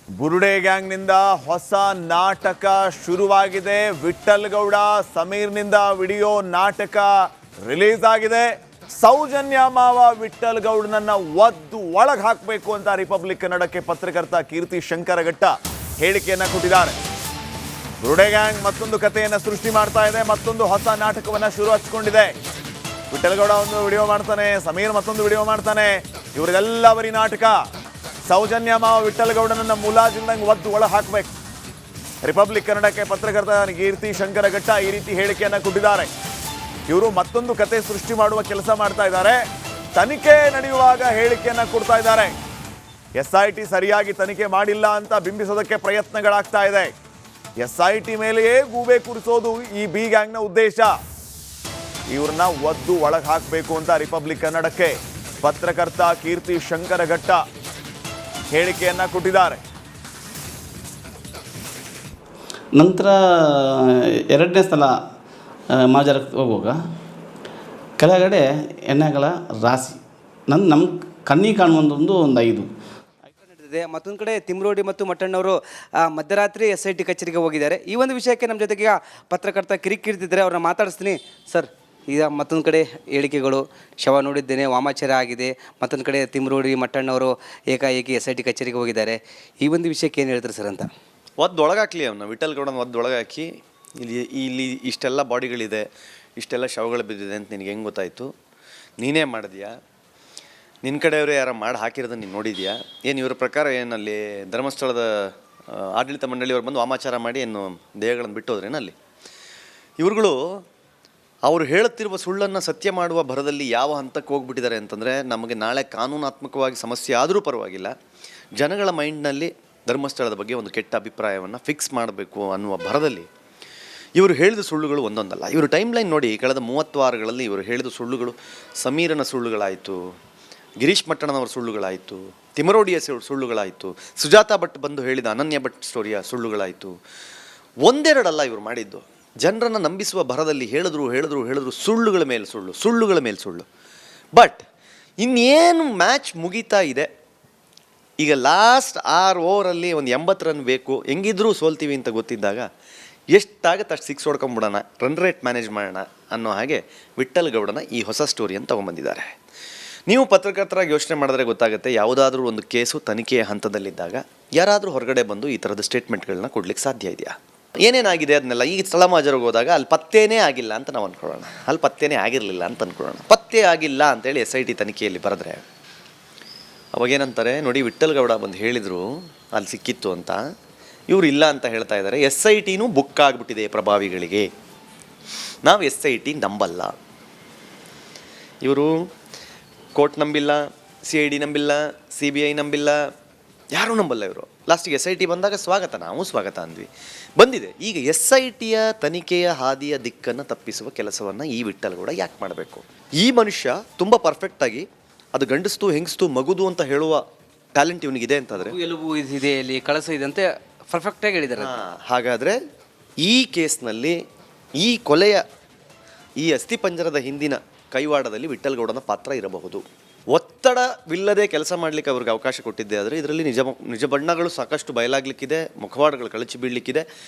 ಬುರುಡೆ ಗ್ಯಾಂಗ್ನಿಂದ ಹೊಸ ನಾಟಕ ಶುರುವಾಗಿದೆ. ವಿಠಲ್ ಗೌಡ ಸಮೀರ್ನಿಂದ ವಿಡಿಯೋ ನಾಟಕ ರಿಲೀಸ್ ಆಗಿದೆ. ಸೌಜನ್ಯ ಮಾವ ವಿಠಲ್ ಗೌಡನನ್ನ ಒದ್ದು ಒಳಗೆ ಹಾಕಬೇಕು ಅಂತ ರಿಪಬ್ಲಿಕ್ ಕನ್ನಡಕ್ಕೆ ಪತ್ರಕರ್ತ ಕೀರ್ತಿ ಶಂಕರಘಟ್ಟ ಹೇಳಿಕೆಯನ್ನ ಕೊಟ್ಟಿದ್ದಾರೆ. ಬುರುಡೆ ಗ್ಯಾಂಗ್ ಮತ್ತೊಂದು ಕಥೆಯನ್ನ ಸೃಷ್ಟಿ ಮಾಡ್ತಾ ಇದೆ, ಮತ್ತೊಂದು ಹೊಸ ನಾಟಕವನ್ನ ಶುರು ಹಚ್ಕೊಂಡಿದೆ. ವಿಠಲ್ ಗೌಡ ಒಂದು ವಿಡಿಯೋ ಮಾಡ್ತಾನೆ, ಸಮೀರ್ ಮತ್ತೊಂದು ವಿಡಿಯೋ ಮಾಡ್ತಾನೆ. ಇವರಿಗೆಲ್ಲ ಬರೀ ನಾಟಕ. ಸೌಜನ್ಯ ಮಾವ ವಿಠಲ್ ಗೌಡನನ್ನ ಮುಲಾಜಿಲ್ದಂಗೆ ಒದ್ದು ಒಳ ಹಾಕಬೇಕು. ರಿಪಬ್ಲಿಕ್ ಕನ್ನಡಕ್ಕೆ ಪತ್ರಕರ್ತ ಕೀರ್ತಿ ಶಂಕರಘಟ್ಟ ಈ ರೀತಿ ಹೇಳಿಕೆಯನ್ನ ಕೊಟ್ಟಿದ್ದಾರೆ. ಇವರು ಮತ್ತೊಂದು ಕತೆ ಸೃಷ್ಟಿ ಮಾಡುವ ಕೆಲಸ ಮಾಡ್ತಾ ಇದ್ದಾರೆ. ತನಿಖೆ ನಡೆಯುವಾಗ ಹೇಳಿಕೆಯನ್ನ ಕೊಡ್ತಾ ಇದ್ದಾರೆ. SIT ಸರಿಯಾಗಿ ತನಿಖೆ ಮಾಡಿಲ್ಲ ಅಂತ ಬಿಂಬಿಸೋದಕ್ಕೆ ಪ್ರಯತ್ನಗಳಾಗ್ತಾ ಇದೆ. SIT ಮೇಲೆಯೇ ಗೂಬೆ ಕೂರಿಸೋದು ಈ ಬಿ ಗ್ಯಾಂಗ್ನ ಉದ್ದೇಶ. ಇವ್ರನ್ನ ಒದ್ದು ಒಳಗೆ ಹಾಕಬೇಕು ಅಂತ ರಿಪಬ್ಲಿಕ್ ಕನ್ನಡಕ್ಕೆ ಪತ್ರಕರ್ತ ಕೀರ್ತಿ ಶಂಕರಘಟ್ಟ ಹೇಳಿಕೆಯನ್ನ ಕೊಟ್ಟಿದ್ದಾರೆ. ನಂತರ ಎರಡನೇ ಸಲ ಮಾಜರಕ್ಕೆ ಹೋಗುವಾಗ ಕೆಳಗಡೆ ಎಣ್ಣೆಗಳ ರಾಶಿ ನಮ್ಮ ಕಣ್ಣಿಗೆ ಕಾಣುವಂಥದ್ದು ಒಂದು 5 ನಡೆದಿದೆ. ಮತ್ತೊಂದು ಕಡೆ ತಿಮ್ರೋಡಿ ಮತ್ತು ಮಟ್ಟಣ್ಣವರು ಮಧ್ಯರಾತ್ರಿ SIT ಕಚೇರಿಗೆ ಹೋಗಿದ್ದಾರೆ. ಈ ಒಂದು ವಿಷಯಕ್ಕೆ ನಮ್ಮ ಜೊತೆಗೆ ಪತ್ರಕರ್ತ ಕಿರಿಕಿರ್ತಿದ್ದಾರೆ, ಅವ್ರನ್ನ ಮಾತಾಡಿಸ್ತೀನಿ. ಸರ್, ಈಗ ಮತ್ತೊಂದು ಕಡೆ ಹೇಳಿಕೆಗಳು, ಶವ ನೋಡಿದ್ದೇನೆ, ವಾಮಾಚಾರ ಆಗಿದೆ. ಮತ್ತೊಂದು ಕಡೆ ತಿಮ್ರೋಡಿ ಮಟ್ಟಣ್ಣವರು ಏಕಾಏಕಿ SIT ಕಚೇರಿಗೆ ಹೋಗಿದ್ದಾರೆ. ಈ ಒಂದು ವಿಷಯಕ್ಕೆ ಏನು ಹೇಳ್ತಾರೆ ಸರ್ ಅಂತ? ಒಳಗಾಕಲಿ ಅವನ್ನ, ವಿಠಲ್ ಗೌಡನ ಒಳಗಾಕಿ. ಇಲ್ಲಿ ಇಷ್ಟೆಲ್ಲ ಬಾಡಿಗಳಿದೆ, ಇಷ್ಟೆಲ್ಲ ಶವಗಳು ಬಿದ್ದಿದೆ ಅಂತ ನಿನಗೆ ಹೆಂಗೆ ಗೊತ್ತಾಯಿತು? ನೀನೇ ಮಾಡಿದ್ಯಾ? ನಿನ್ನ ಕಡೆಯವರು ಯಾರು ಮಾಡಿ ಹಾಕಿರೋದನ್ನು ನೀನು ನೋಡಿದ್ಯಾ? ಏನು ಇವರ ಪ್ರಕಾರ ಏನಲ್ಲಿ ಧರ್ಮಸ್ಥಳದ ಆಡಳಿತ ಮಂಡಳಿಯವ್ರು ಬಂದು ವಾಮಾಚಾರ ಮಾಡಿ ಏನು ದೇಹಗಳನ್ನು ಬಿಟ್ಟೋದ್ರೇನಲ್ಲಿ? ಇವ್ರುಗಳು ಅವರು ಹೇಳುತ್ತಿರುವ ಸುಳ್ಳನ್ನು ಸತ್ಯ ಮಾಡುವ ಭರದಲ್ಲಿ ಯಾವ ಹಂತಕ್ಕೆ ಹೋಗ್ಬಿಟ್ಟಿದ್ದಾರೆ ಅಂತಂದರೆ, ನಮಗೆ ನಾಳೆ ಕಾನೂನಾತ್ಮಕವಾಗಿ ಸಮಸ್ಯೆ ಆದರೂ ಪರವಾಗಿಲ್ಲ, ಜನಗಳ ಮೈಂಡ್ನಲ್ಲಿ ಧರ್ಮಸ್ಥಳದ ಬಗ್ಗೆ ಒಂದು ಕೆಟ್ಟ ಅಭಿಪ್ರಾಯವನ್ನು ಫಿಕ್ಸ್ ಮಾಡಬೇಕು ಅನ್ನುವ ಭರದಲ್ಲಿ ಇವರು ಹೇಳಿದ ಸುಳ್ಳುಗಳು ಒಂದೊಂದಲ್ಲ. ಇವರು ಟೈಮ್ ಲೈನ್ ನೋಡಿ, ಕಳೆದ 30 ವಾರಗಳಲ್ಲಿ ಇವರು ಹೇಳಿದ ಸುಳ್ಳುಗಳು ಸಮೀರನ ಸುಳ್ಳುಗಳಾಯಿತು, ಗಿರೀಶ್ ಮಟ್ಟಣ್ಣನವರ ಸುಳ್ಳುಗಳಾಯಿತು, ತಿಮರೋಡಿಯ ಸುಳ್ಳುಗಳಾಯಿತು, ಸುಜಾತಾ ಭಟ್ ಬಂದು ಹೇಳಿದ ಅನನ್ಯ ಭಟ್ ಸ್ಟೋರಿಯ ಸುಳ್ಳುಗಳಾಯಿತು. ಒಂದೆರಡಲ್ಲ ಇವರು ಮಾಡಿದ್ದು. ಜನರನ್ನು ನಂಬಿಸುವ ಭರದಲ್ಲಿ ಹೇಳಿದ್ರು ಸುಳ್ಳುಗಳ ಮೇಲೆ ಸುಳ್ಳು. ಬಟ್ ಇನ್ನೇನು ಮ್ಯಾಚ್ ಮುಗೀತಾ ಇದೆ. ಈಗ ಲಾಸ್ಟ್ 6 ಓವರಲ್ಲಿ ಒಂದು 80 ರನ್ ಬೇಕು, ಹೆಂಗಿದ್ರೂ ಸೋಲ್ತೀವಿ ಅಂತ ಗೊತ್ತಿದ್ದಾಗ ಎಷ್ಟಾಗುತ್ತೆ ಅಷ್ಟು 6 ಹೊಡ್ಕೊಂಬಿಡೋಣ, ರನ್ ರೇಟ್ ಮ್ಯಾನೇಜ್ ಮಾಡೋಣ ಅನ್ನೋ ಹಾಗೆ ವಿಠಲ್ ಗೌಡನ ಈ ಹೊಸ ಸ್ಟೋರಿಯನ್ನು ತೊಗೊಂಬಂದಿದ್ದಾರೆ. ನೀವು ಪತ್ರಕರ್ತರಾಗಿ ಯೋಚನೆ ಮಾಡಿದ್ರೆ ಗೊತ್ತಾಗುತ್ತೆ, ಯಾವುದಾದ್ರೂ ಒಂದು ಕೇಸು ತನಿಖೆಯ ಹಂತದಲ್ಲಿದ್ದಾಗ ಯಾರಾದರೂ ಹೊರಗಡೆ ಬಂದು ಈ ಥರದ ಸ್ಟೇಟ್ಮೆಂಟ್ಗಳನ್ನ ಕೊಡ್ಲಿಕ್ಕೆ ಸಾಧ್ಯ ಇದೆಯಾ? ಏನೇನಾಗಿದೆ ಅದನ್ನೆಲ್ಲ ಈಗ ಸ್ಥಳ ಮಾಜರಿಗೆ ಹೋದಾಗ ಅಲ್ಲಿ ಪತ್ತೇನೇ ಆಗಿಲ್ಲ ಅಂತ ನಾವು ಅಂದ್ಕೊಳ್ಳೋಣ, ಅಲ್ಲಿ ಪತ್ತೇನೇ ಆಗಿರಲಿಲ್ಲ ಅಂತ ಅಂದ್ಕೊಳ್ಳೋಣ. ಪತ್ತೆ ಆಗಿಲ್ಲ ಅಂತೇಳಿ SIT ತನಿಖೆಯಲ್ಲಿ ಬರೆದ್ರೆ ಅವಾಗೇನಂತಾರೆ ನೋಡಿ, ವಿಠಲ್ ಗೌಡ ಬಂದು ಹೇಳಿದರು ಅಲ್ಲಿ ಸಿಕ್ಕಿತ್ತು ಅಂತ. ಇವರು ಇಲ್ಲ ಅಂತ ಹೇಳ್ತಾ ಇದ್ದಾರೆ. SITನೂ ಬುಕ್ ಆಗಿಬಿಟ್ಟಿದೆ ಪ್ರಭಾವಿಗಳಿಗೆ. ನಾವು SIT ನಂಬಲ್ಲ. ಇವರು ಕೋರ್ಟ್ ನಂಬಿಲ್ಲ, CID ನಂಬಿಲ್ಲ, CBI ನಂಬಿಲ್ಲ, ಯಾರೂ ನಂಬಲ್ಲ ಇವರು. ಲಾಸ್ಟಿಗೆ SIT ಬಂದಾಗ ನಾವು ಸ್ವಾಗತ ಅಂದ್ವಿ, ಬಂದಿದೆ. ಈಗ SITಯ ತನಿಖೆಯ ಹಾದಿಯ ದಿಕ್ಕನ್ನು ತಪ್ಪಿಸುವ ಕೆಲಸವನ್ನು ಈ ವಿಠಲ್ ಗೌಡ ಯಾಕೆ ಮಾಡಬೇಕು? ಈ ಮನುಷ್ಯ ತುಂಬ ಪರ್ಫೆಕ್ಟಾಗಿ ಅದು ಗಂಡಸ್ತು ಹೆಂಗಸ್ತು ಮಗುದು ಅಂತ ಹೇಳುವ ಟ್ಯಾಲೆಂಟ್ ಇವನಿಗಿದೆ ಅಂತಂದರೆ, ಎಲುಬು ಇದೆ, ಇಲ್ಲಿ ಕಳಸ ಇದೆ ಅಂತ ಪರ್ಫೆಕ್ಟಾಗಿ ಹೇಳಿದ್ದಾರೆ. ಹಾಗಾದರೆ ಈ ಕೇಸ್ನಲ್ಲಿ ಈ ಕೊಲೆಯ ಈ ಅಸ್ಥಿಪಂಜರದ ಹಿಂದಿನ ಕೈವಾಡದಲ್ಲಿ ವಿಠಲ್ ಗೌಡನ ಪಾತ್ರ ಇರಬಹುದು. ಒತ್ತಡವಿಲ್ಲದೆ ಕೆಲಸ ಮಾಡಲಿಕ್ಕೆ ಅವ್ರಿಗೆ ಅವಕಾಶ ಕೊಟ್ಟಿದ್ದೆ ಆದರೆ ಇದರಲ್ಲಿ ನಿಜ ಬಣ್ಣಗಳು ಸಾಕಷ್ಟು ಬಯಲಾಗಲಿಕ್ಕಿದೆ, ಮುಖವಾಡಗಳು ಕಳಚಿ ಬೀಳಲಿಕ್ಕಿದೆ.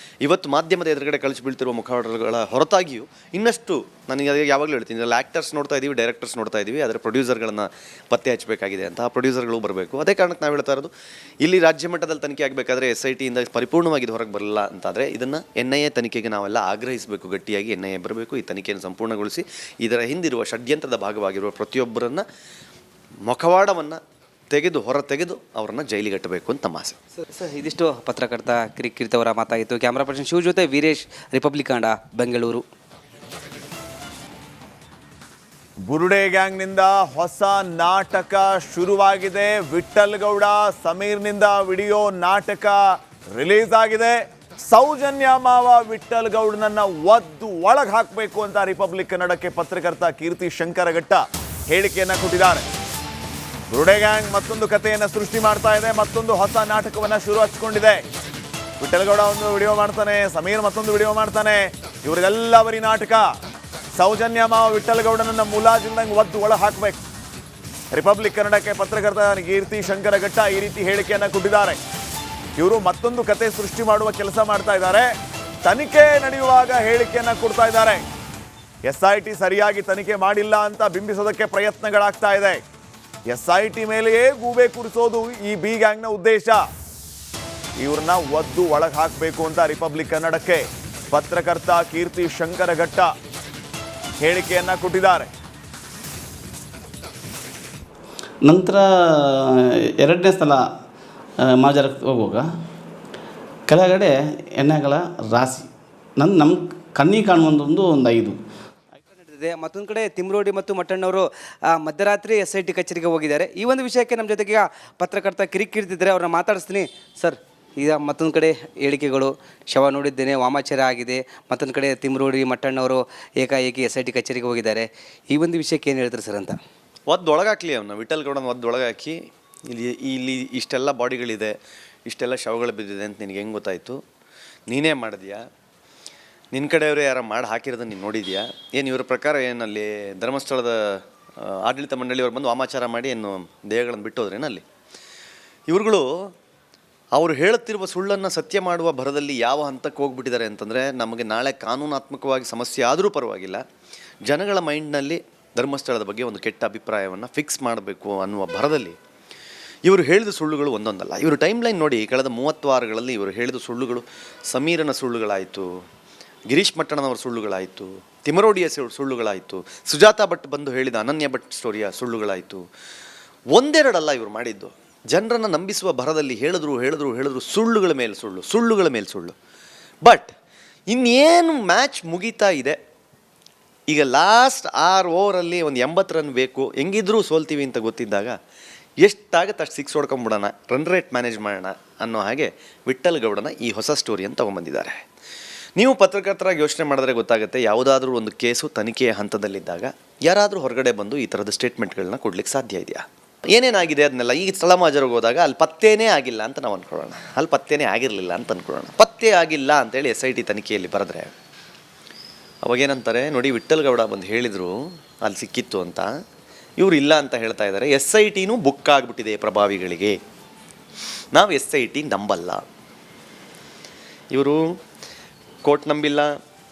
ಇವತ್ತು ಮಾಧ್ಯಮದ ಎದುರುಗಡೆ ಕಳಚಿ ಬೀಳ್ತಿರುವ ಮುಖವಾಡಗಳ ಹೊರತಾಗಿಯೂ ಇನ್ನಷ್ಟು, ನನಗೆ ಯಾವಾಗಲೂ ಹೇಳ್ತೀನಿ, ಇದರಲ್ಲಿ ಆ್ಯಕ್ಟರ್ಸ್ ನೋಡ್ತಾ ಇದ್ದೀವಿ, ಡೈರೆಕ್ಟರ್ಸ್ ನೋಡ್ತಾ ಇದ್ದೀವಿ, ಅದರ ಪ್ರೊಡ್ಯೂಸರ್ಗಳನ್ನು ಪತ್ತೆ ಹಚ್ಚಬೇಕಾಗಿದೆ ಅಂತ. ಆ ಪ್ರೊಡ್ಯೂಸರ್ಗಳು ಬರಬೇಕು. ಅದೇ ಕಾರಣಕ್ಕೆ ನಾವು ಹೇಳ್ತಾ ಇರೋದು, ಇಲ್ಲಿ ರಾಜ್ಯ ಮಟ್ಟದಲ್ಲಿ ತನಿಖೆ ಆಗಬೇಕಾದ್ರೆ SITಯಿಂದ ಪರಿಪೂರ್ಣವಾಗಿ ಇದು ಹೊರಗೆ ಬರಲ್ಲ ಅಂತಾದರೆ ಇದನ್ನು NIA ತನಿಖೆಗೆ ನಾವೆಲ್ಲ ಆಗ್ರಹಿಸಬೇಕು. ಗಟ್ಟಿಯಾಗಿ NIA ಬರಬೇಕು, ಈ ತನಿಖೆಯನ್ನು ಸಂಪೂರ್ಣಗೊಳಿಸಿ ಇದರ ಹಿಂದಿರುವ ಷಡ್ಯಂತ್ರದ ಭಾಗವಾಗಿರುವ ಪ್ರತಿಯೊಬ್ಬರನ್ನು ಮುಖವಾಡವನ್ನು ಹೊರ ತೆಗೆದು ಅವರನ್ನು ಜೈಲಿಗಟ್ಟಬೇಕು ಅಂತ ನಮ್ಮ ಆಸೆ. ಸರ್, ಇದಿಷ್ಟು ಪತ್ರಕರ್ತ ಕಿರಿಕಿರ್ತಿ ಅವರ ಮಾತಾಗಿತ್ತು. ಕ್ಯಾಮ್ರಾ ಪರ್ಸನ್ ಶಿವ ಜೊತೆ ವೀರೇಶ್, ರಿಪಬ್ಲಿಕ್ ಕನ್ನಡ, ಬೆಂಗಳೂರು. ಬುರುಡೆ ಗ್ಯಾಂಗ್ನಿಂದ ಹೊಸ ನಾಟಕ ಶುರುವಾಗಿದೆ. ವಿಠಲ್ ಗೌಡ ಸಮೀರ್ನಿಂದ ವಿಡಿಯೋ ನಾಟಕ ರಿಲೀಸ್ ಆಗಿದೆ. ಸೌಜನ್ಯ ಮಾವ ವಿಠಲ್ ಗೌಡನನ್ನ ಒದ್ದು ಒಳಗೆ ಹಾಕಬೇಕು ಅಂತ ರಿಪಬ್ಲಿಕ್ ಕನ್ನಡಕ್ಕೆ ಪತ್ರಕರ್ತ ಕೀರ್ತಿ ಶಂಕರಘಟ್ಟ ಹೇಳಿಕೆಯನ್ನ ಕೊಟ್ಟಿದ್ದಾರೆ. ಬುರುಡೆ ಗ್ಯಾಂಗ್ ಮತ್ತೊಂದು ಕಥೆಯನ್ನ ಸೃಷ್ಟಿ ಮಾಡ್ತಾ ಇದೆ, ಮತ್ತೊಂದು ಹೊಸ ನಾಟಕವನ್ನ ಶುರು ಹಚ್ಕೊಂಡಿದೆ. ವಿಠಲ್ ಗೌಡ ಒಂದು ವಿಡಿಯೋ ಮಾಡ್ತಾನೆ, ಸಮೀರ್ ಮತ್ತೊಂದು ವಿಡಿಯೋ ಮಾಡ್ತಾನೆ. ಇವರಿಗೆಲ್ಲ ಬರೀ ನಾಟಕ. ಸೌಜನ್ಯ ಮಾವ ವಿಠಲ್ ಗೌಡನನ್ನ ಮುಲಾಜಿಲ್ದಂಗೆ ಒದ್ದು ಒಳ ಹಾಕಬೇಕು. ರಿಪಬ್ಲಿಕ್ ಕನ್ನಡಕ್ಕೆ ಪತ್ರಕರ್ತ ಕೀರ್ತಿ ಶಂಕರಘಟ್ಟ ಈ ರೀತಿ ಹೇಳಿಕೆಯನ್ನ ಕೊಟ್ಟಿದ್ದಾರೆ. ಇವರು ಮತ್ತೊಂದು ಕತೆ ಸೃಷ್ಟಿ ಮಾಡುವ ಕೆಲಸ ಮಾಡ್ತಾ ಇದ್ದಾರೆ. ತನಿಖೆ ನಡೆಯುವಾಗ ಹೇಳಿಕೆಯನ್ನ ಕೊಡ್ತಾ ಇದ್ದಾರೆ. SIT ಸರಿಯಾಗಿ ತನಿಖೆ ಮಾಡಿಲ್ಲ ಅಂತ ಬಿಂಬಿಸೋದಕ್ಕೆ ಪ್ರಯತ್ನಗಳಾಗ್ತಾ ಇದೆ. SIT ಮೇಲೆಯೇ ಗೂಬೆ ಕೂರಿಸೋದು ಈ ಬಿ ಗ್ಯಾಂಗ್ನ ಉದ್ದೇಶ. ಇವ್ರನ್ನ ಒದ್ದು ಒಳಗೆ ಹಾಕಬೇಕು ಅಂತ ರಿಪಬ್ಲಿಕ್ ಕನ್ನಡಕ್ಕೆ ಪತ್ರಕರ್ತ ಕೀರ್ತಿ ಶಂಕರಘಟ್ಟ ಹೇಳಿಕೆಯನ್ನ ಕೊಟ್ಟಿದ್ದಾರೆ. ನಂತರ ಎರಡನೇ ಸಲ ಮಾಜರಕ್ಕೆ ಹೋಗುವಾಗ ಕೆಳಗಡೆ ಎಣ್ಣೆಗಳ ರಾಶಿ ನಮ್ಮ ಕಣ್ಣಿಗೆ ಕಾಣುವಂಥದ್ದು ಒಂದು 5. ನಡೆದಿದೆ. ಮತ್ತೊಂದು ಕಡೆ ತಿಮ್ರೋಡಿ ಮತ್ತು ಮಟ್ಟಣ್ಣವರು ಮಧ್ಯರಾತ್ರಿ SIT ಕಚೇರಿಗೆ ಹೋಗಿದ್ದಾರೆ. ಈ ಒಂದು ವಿಷಯಕ್ಕೆ ನಮ್ಮ ಜೊತೆಗೆ ಈಗ ಪತ್ರಕರ್ತ ಕಿರಿಕಿರ್ತಿದ್ದಾರೆ, ಅವ್ರನ್ನ ಮಾತಾಡಿಸ್ತೀನಿ. ಸರ್, ಈಗ ಮತ್ತೊಂದು ಕಡೆ ಹೇಳಿಕೆಗಳು, ಶವ ನೋಡಿದ್ದೇನೆ, ವಾಮಾಚಾರ ಆಗಿದೆ. ಮತ್ತೊಂದು ಕಡೆ ತಿಮ್ರೋಡಿ ಮಟ್ಟಣ್ಣವರು ಏಕಾಏಕಿ SIT ಕಚೇರಿಗೆ ಹೋಗಿದ್ದಾರೆ. ಈ ಒಂದು ವಿಷಯಕ್ಕೆ ಏನು ಹೇಳ್ತಾರೆ ಸರ್ ಅಂತ? ಒಳಗಾಕ್ಲಿ ಅವನ್ನ ವಿಠಲ್ ಗೌಡನ ಒಳಗಾಕಿ ಇಲ್ಲಿ ಇಷ್ಟೆಲ್ಲ ಬಾಡಿಗಳಿದೆ, ಇಷ್ಟೆಲ್ಲ ಶವಗಳು ಬಿದ್ದಿದೆ ಅಂತ ನಿನಗೆ ಹೆಂಗೆ ಗೊತ್ತಾಯಿತು? ನೀನೇ ಮಾಡಿದ್ಯಾ? ನಿನ್ನ ಕಡೆಯವರು ಯಾರು ಮಾಡಿ ಹಾಕಿರೋದನ್ನು ನೀನು ನೋಡಿದ್ಯಾ? ಏನು ಇವ್ರ ಪ್ರಕಾರ ಏನಲ್ಲಿ ಧರ್ಮಸ್ಥಳದ ಆಡಳಿತ ಮಂಡಳಿಯವ್ರು ಬಂದು ವಾಮಾಚಾರ ಮಾಡಿ ಏನು ದೇಹಗಳನ್ನು ಬಿಟ್ಟೋದ್ರೇನಲ್ಲಿ? ಇವ್ರುಗಳು ಅವರು ಹೇಳುತ್ತಿರುವ ಸುಳ್ಳನ್ನು ಸತ್ಯ ಮಾಡುವ ಭರದಲ್ಲಿ ಯಾವ ಹಂತಕ್ಕೆ ಹೋಗ್ಬಿಟ್ಟಿದ್ದಾರೆ ಅಂತಂದರೆ, ನಮಗೆ ನಾಳೆ ಕಾನೂನಾತ್ಮಕವಾಗಿ ಸಮಸ್ಯೆ ಆದರೂ ಪರವಾಗಿಲ್ಲ, ಜನಗಳ ಮೈಂಡ್ನಲ್ಲಿ ಧರ್ಮಸ್ಥಳದ ಬಗ್ಗೆ ಒಂದು ಕೆಟ್ಟ ಅಭಿಪ್ರಾಯವನ್ನು ಫಿಕ್ಸ್ ಮಾಡಬೇಕು ಅನ್ನುವ ಭರದಲ್ಲಿ ಇವರು ಹೇಳಿದ ಸುಳ್ಳುಗಳು ಒಂದೊಂದಲ್ಲ. ಇವರು ಟೈಮ್ ಲೈನ್ ನೋಡಿ, ಕಳೆದ 30 ವಾರಗಳಲ್ಲಿ ಇವರು ಹೇಳಿದ ಸುಳ್ಳುಗಳು ಸಮೀರನ ಸುಳ್ಳುಗಳಾಯಿತು, ಗಿರೀಶ್ ಮಟ್ಟಣ್ಣನವರ ಸುಳ್ಳುಗಳಾಯಿತು, ತಿಮರೋಡಿಯ ಸುಳ್ಳುಗಳಾಯಿತು, ಸುಜಾತಾ ಭಟ್ ಬಂದು ಹೇಳಿದ ಅನನ್ಯ ಭಟ್ ಸ್ಟೋರಿಯ ಸುಳ್ಳುಗಳಾಯಿತು. ಒಂದೆರಡಲ್ಲ ಇವರು ಮಾಡಿದ್ದು. ಜನರನ್ನು ನಂಬಿಸುವ ಭರದಲ್ಲಿ ಹೇಳಿದ್ರು ಸುಳ್ಳುಗಳ ಮೇಲೆ ಸುಳ್ಳು. ಬಟ್ ಇನ್ನೇನು ಮ್ಯಾಚ್ ಮುಗೀತಾ ಇದೆ. ಈಗ ಲಾಸ್ಟ್ 6 ಓವರಲ್ಲಿ ಒಂದು 80 ರನ್ ಬೇಕು, ಹೆಂಗಿದ್ರೂ ಸೋಲ್ತೀವಿ ಅಂತ ಗೊತ್ತಿದ್ದಾಗ ಎಷ್ಟಾಗುತ್ತೆ ಅಷ್ಟು 6 ಹೊಡ್ಕೊಂಬಿಡೋಣ, ರನ್ ರೇಟ್ ಮ್ಯಾನೇಜ್ ಮಾಡೋಣ ಅನ್ನೋ ಹಾಗೆ ವಿಠಲ್ ಗೌಡನ ಈ ಹೊಸ ಸ್ಟೋರಿಯನ್ನು ತೊಗೊಂಬಂದಿದ್ದಾರೆ. ನೀವು ಪತ್ರಕರ್ತರಾಗಿ ಯೋಚನೆ ಮಾಡಿದ್ರೆ ಗೊತ್ತಾಗುತ್ತೆ, ಯಾವುದಾದ್ರೂ ಒಂದು ಕೇಸು ತನಿಖೆಯ ಹಂತದಲ್ಲಿದ್ದಾಗ ಯಾರಾದರೂ ಹೊರಗಡೆ ಬಂದು ಈ ಥರದ ಸ್ಟೇಟ್ಮೆಂಟ್ಗಳನ್ನ ಕೊಡ್ಲಿಕ್ಕೆ ಸಾಧ್ಯ ಇದೆಯಾ? ಏನೇನಾಗಿದೆ ಅದನ್ನೆಲ್ಲ ಈಗ ಸ್ಥಳ ಮಾಜರಿಗೆ ಹೋದಾಗ ಅಲ್ಲಿ ಪತ್ತೇನೇ ಆಗಿಲ್ಲ ಅಂತ ನಾವು ಅಂದ್ಕೊಳ್ಳೋಣ, ಅಲ್ಲಿ ಪತ್ತೇನೇ ಆಗಿರಲಿಲ್ಲ ಅಂತ ಅಂದ್ಕೊಳ್ಳೋಣ. ಪತ್ತೆ ಆಗಿಲ್ಲ ಅಂತೇಳಿ SIT ತನಿಖೆಯಲ್ಲಿ ಬರೆದ್ರೆ ಅವಾಗೇನಂತಾರೆ ನೋಡಿ, ವಿಠಲ್ ಗೌಡ ಬಂದು ಹೇಳಿದರು ಅಲ್ಲಿ ಸಿಕ್ಕಿತ್ತು ಅಂತ, ಇವರು ಇಲ್ಲ ಅಂತ ಹೇಳ್ತಾ ಇದ್ದಾರೆ. SITನೂ ಬುಕ್ ಆಗಿಬಿಟ್ಟಿದೆ ಪ್ರಭಾವಿಗಳಿಗೆ, ನಾವು SIT ನಂಬಲ್ಲ. ಇವರು ಕೋರ್ಟ್ ನಂಬಿಲ್ಲ,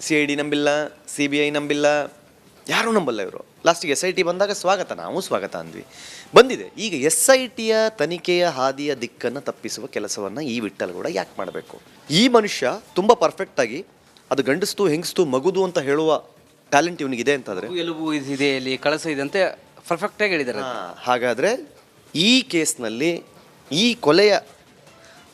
CID ನಂಬಿಲ್ಲ, CBI ನಂಬಿಲ್ಲ, ಯಾರೂ ನಂಬಲ್ಲ ಇವರು. ಲಾಸ್ಟಿಗೆ SIT ಬಂದಾಗ ನಾವು ಸ್ವಾಗತ ಅಂದ್ವಿ, ಬಂದಿದೆ. ಈಗ SITಯ ತನಿಖೆಯ ಹಾದಿಯ ದಿಕ್ಕನ್ನು ತಪ್ಪಿಸುವ ಕೆಲಸವನ್ನು ಈ ವಿಠಲ್ ಗೌಡ ಯಾಕೆ ಮಾಡಬೇಕು? ಈ ಮನುಷ್ಯ ತುಂಬ ಪರ್ಫೆಕ್ಟಾಗಿ ಅದು ಗಂಡಸ್ತು ಹೆಂಗಸ್ತು ಮಗುದು ಅಂತ ಹೇಳುವ ಟ್ಯಾಲೆಂಟ್ ಇವನಿಗಿದೆ ಅಂತಾದರೆ, ಎಲುಬು ಇದೆ, ಇಲ್ಲಿ ಕಳಸ ಇದೆ ಅಂತ ಪರ್ಫೆಕ್ಟಾಗಿ ಹೇಳಿದ್ದಾರೆ. ಹಾಗಾದರೆ ಈ ಕೇಸ್ನಲ್ಲಿ ಈ ಕೊಲೆಯ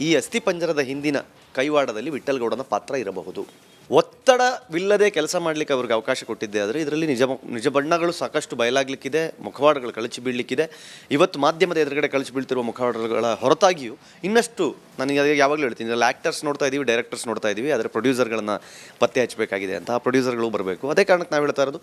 ಈ ಅಸ್ಥಿಪಂಜರದ ಹಿಂದಿನ ಕೈವಾಡದಲ್ಲಿ ವಿಠಲ್ ಗೌಡನ ಪಾತ್ರ ಇರಬಹುದು. ಒತ್ತಡವಿಲ್ಲದೆ ಕೆಲಸ ಮಾಡಲಿಕ್ಕೆ ಅವ್ರಿಗೆ ಅವಕಾಶ ಕೊಟ್ಟಿದ್ದೆ ಆದರೆ ಇದರಲ್ಲಿ ನಿಜ ಬಣ್ಣಗಳು ಸಾಕಷ್ಟು ಬಯಲಾಗಲಿಕ್ಕಿದೆ, ಮುಖವಾಡಗಳು ಕಳಚಿ ಬೀಳಲಿಕ್ಕಿದೆ. ಇವತ್ತು ಮಾಧ್ಯಮದ ಎದುರುಗಡೆ ಕಳಚಿ ಬೀಳ್ತಿರುವ ಮುಖವಾಡಗಳ ಹೊರತಾಗಿಯೂ ಇನ್ನಷ್ಟು, ನನಗೆ ಯಾವಾಗಲೂ ಹೇಳ್ತೀನಿ, ಇದರಲ್ಲಿ ಆ್ಯಕ್ಟರ್ಸ್ ನೋಡ್ತಾ ಇದ್ದೀವಿ, ಡೈರೆಕ್ಟರ್ಸ್ ನೋಡ್ತಾ ಇದ್ದೀವಿ, ಆದರೆ ಪ್ರೊಡ್ಯೂಸರ್ಗಳನ್ನು ಪತ್ತೆ ಹಚ್ಚಬೇಕಾಗಿದೆ ಅಂತ. ಆ ಪ್ರೊಡ್ಯೂಸರ್ಗಳು ಬರಬೇಕು. ಅದೇ ಕಾರಣಕ್ಕೆ ನಾವು ಹೇಳ್ತಾ ಇರೋದು,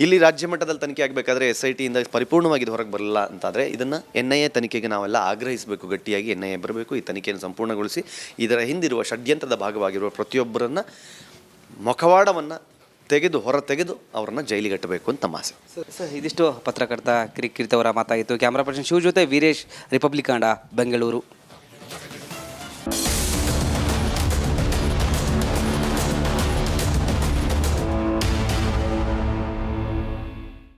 ಇಲ್ಲಿ ರಾಜ್ಯ ಮಟ್ಟದಲ್ಲಿ ತನಿಖೆ ಆಗಬೇಕಾದ್ರೆ SITಯಿಂದ ಪರಿಪೂರ್ಣವಾಗಿ ಇದು ಹೊರಗೆ ಬರಲ್ಲ ಅಂತಾದರೆ ಇದನ್ನು NIA ತನಿಖೆಗೆ ನಾವೆಲ್ಲ ಆಗ್ರಹಿಸಬೇಕು. ಗಟ್ಟಿಯಾಗಿ NIA ಬರಬೇಕು, ಈ ತನಿಖೆಯನ್ನು ಸಂಪೂರ್ಣಗೊಳಿಸಿ ಇದರ ಹಿಂದಿರುವ ಷಡ್ಯಂತ್ರದ ಭಾಗವಾಗಿರುವ ಪ್ರತಿಯೊಬ್ಬರನ್ನು ಮುಖವಾಡವನ್ನು ಹೊರ ತೆಗೆದು ಅವರನ್ನು ಜೈಲಿಗಟ್ಟಬೇಕು ಅಂತ ನಮ್ಮ ಆಸೆ. ಸರ್, ಇದಿಷ್ಟು ಪತ್ರಕರ್ತ ಕಿರಿಕಿರಿತವರ ಮಾತಾಗಿತ್ತು. ಕ್ಯಾಮ್ರಾ ಪರ್ಸನ್ ಶಿವ ಜೊತೆ ವೀರೇಶ್, ರಿಪಬ್ಲಿಕ್ ಕನ್ನಡ, ಬೆಂಗಳೂರು.